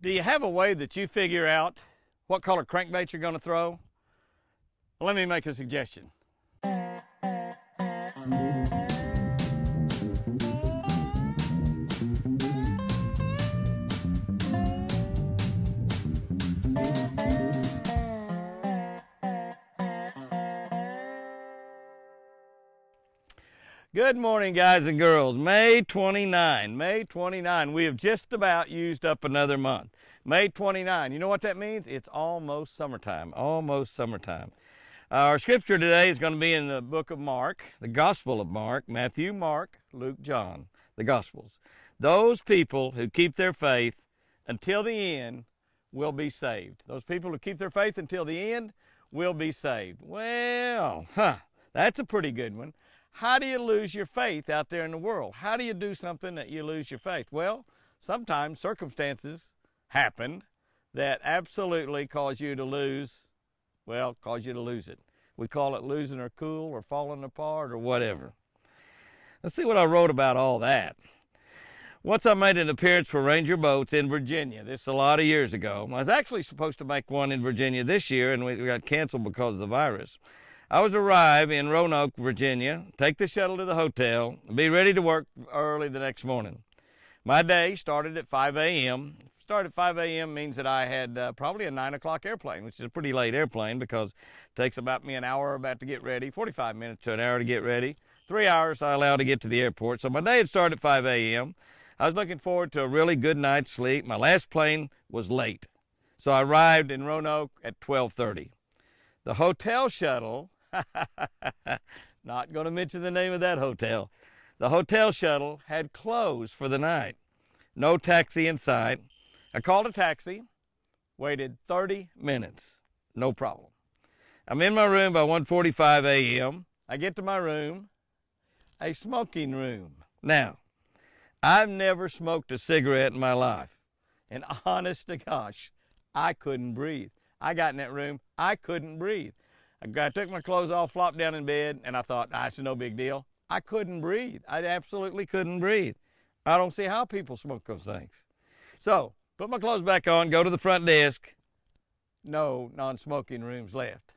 Do you have a way that you figure out what color crankbait you're going to throw? Well, let me make a suggestion. Good morning, guys and girls. May 29. May 29. We have just about used up another month. May 29. You know what that means? It's almost summertime. Almost summertime. Our scripture today is going to be in the book of Mark, the Gospel of Mark, Matthew, Mark, Luke, John, the Gospels. Those people who keep their faith until the end will be saved. Those people who keep their faith until the end will be saved. Well, that's a pretty good one. How do you lose your faith out there in the world? How do you do something that you lose your faith? Well, sometimes circumstances happen that absolutely cause you to lose, cause you to lose it. We call it losing our cool or falling apart or whatever. Let's see what I wrote about all that. Once I made an appearance for Ranger Boats in Virginia. This is a lot of years ago. I was actually supposed to make one in Virginia this year, and we got canceled because of the virus. I was to arrive in Roanoke, Virginia, take the shuttle to the hotel, and be ready to work early the next morning. My day started at 5 a.m. Start at 5 a.m. means that I had probably a 9 o'clock airplane, which is a pretty late airplane because it takes about me an hour about to get ready, 45 minutes to an hour to get ready. 3 hours I allow to get to the airport. So my day had started at 5 a.m. I was looking forward to a really good night's sleep. My last plane was late. So I arrived in Roanoke at 12:30. The hotel shuttle, not going to mention the name of that hotel. The hotel shuttle had closed for the night. No taxi in sight. I called a taxi, waited 30 minutes, no problem. I'm in my room by 1:45 a.m. I get to my room, a smoking room. Now, I've never smoked a cigarette in my life. And honest to gosh, I couldn't breathe. I got in that room, I couldn't breathe. I took my clothes off, flopped down in bed, and I thought, it's no big deal. I couldn't breathe. I absolutely couldn't breathe. I don't see how people smoke those things. So, put my clothes back on, go to the front desk. No non-smoking rooms left.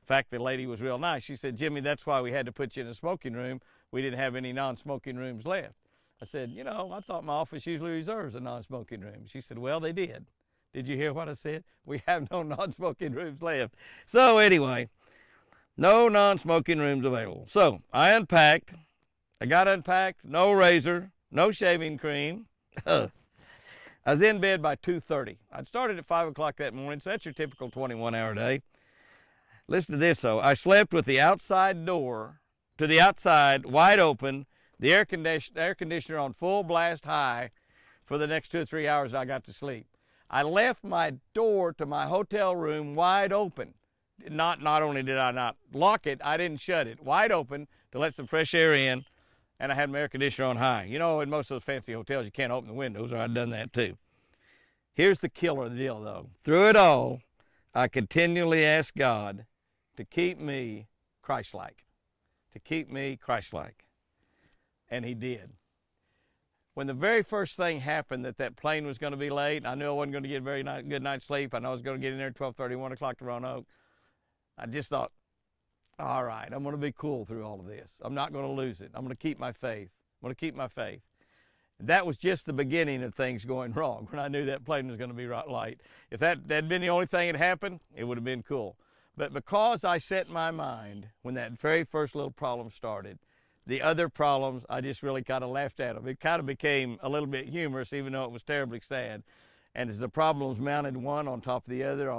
In fact, the lady was real nice. She said, Jimmy, that's why we had to put you in a smoking room. We didn't have any non-smoking rooms left. I said, I thought my office usually reserves a non-smoking room. She said, well, they did. Did you hear what I said? We have no non-smoking rooms left. So anyway, no non-smoking rooms available. So I unpacked. I got unpacked. No razor, no shaving cream. I was in bed by 2:30. I'd started at 5 o'clock that morning, so that's your typical 21-hour day. Listen to this, though. I slept with the outside door to the outside wide open, the air conditioner on full blast high for the next 2 or 3 hours I got to sleep. I left my door to my hotel room wide open. Not only did I not lock it, I didn't shut it. Wide open to let some fresh air in, and I had my air conditioner on high. In most of those fancy hotels, you can't open the windows, or I'd done that too. Here's the killer deal, though. Through it all, I continually asked God to keep me Christ-like. To keep me Christ-like. And He did. When the very first thing happened that plane was going to be late, I knew I wasn't going to get a very good night's sleep. I know I was going to get in there at 12:30, 1 o'clock to Roanoke. I just thought, all right, I'm going to be cool through all of this. I'm not going to lose it. I'm going to keep my faith. I'm going to keep my faith. That was just the beginning of things going wrong when I knew that plane was going to be right late. If that had been the only thing that happened, it would have been cool. But because I set my mind when that very first little problem started, the other problems, I just really kind of laughed at them. It kind of became a little bit humorous, even though it was terribly sad. And as the problems mounted one on top of the other,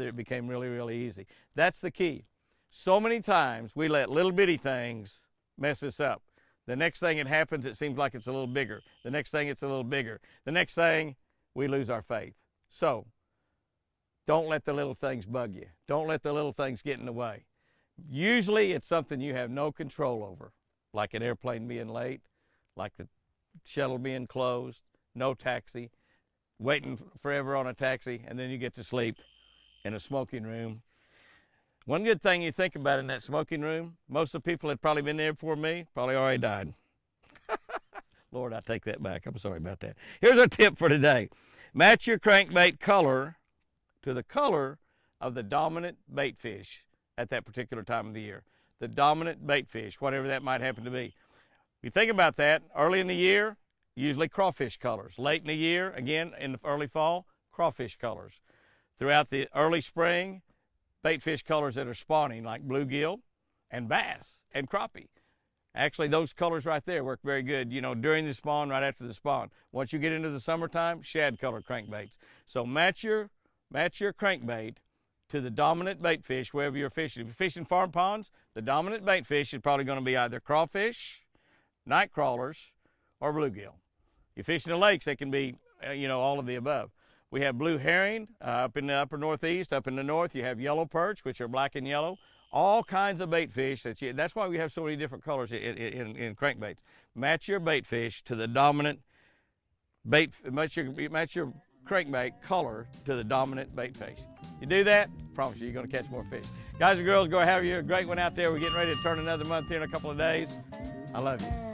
it became really, really easy. That's the key. So many times we let little bitty things mess us up. The next thing that happens, it seems like it's a little bigger. The next thing, it's a little bigger. The next thing, we lose our faith. So, don't let the little things bug you. Don't let the little things get in the way. Usually, it's something you have no control over. Like an airplane being late, like the shuttle being closed, no taxi, waiting forever on a taxi, and then you get to sleep in a smoking room. One good thing you think about in that smoking room, most of the people that probably been there before me probably already died. Lord, I take that back. I'm sorry about that. Here's our tip for today. Match your crankbait color to the color of the dominant bait fish at that particular time of the year. The dominant bait fish, whatever that might happen to be. If you think about that, early in the year, usually crawfish colors. Late in the year, again, in the early fall, crawfish colors. Throughout the early spring, bait fish colors that are spawning, like bluegill and bass and crappie. Actually, those colors right there work very good, you know, during the spawn, right after the spawn. Once you get into the summertime, shad color crankbaits. So match your crankbait to the dominant bait fish wherever you're fishing. If you're fishing farm ponds, the dominant bait fish is probably going to be either crawfish, night crawlers, or bluegill. You fish in the lakes, they can be, you know, all of the above. We have blue herring up in the upper northeast. Up in the north, you have yellow perch, which are black and yellow. All kinds of bait fish. That's why we have so many different colors in crankbaits. Match your bait fish to the dominant bait. Match your crankbait color to the dominant bait fish. You do that, I promise you, you're going to catch more fish. Guys and girls, go have you a great one out there. We're getting ready to turn another month here in a couple of days. I love you.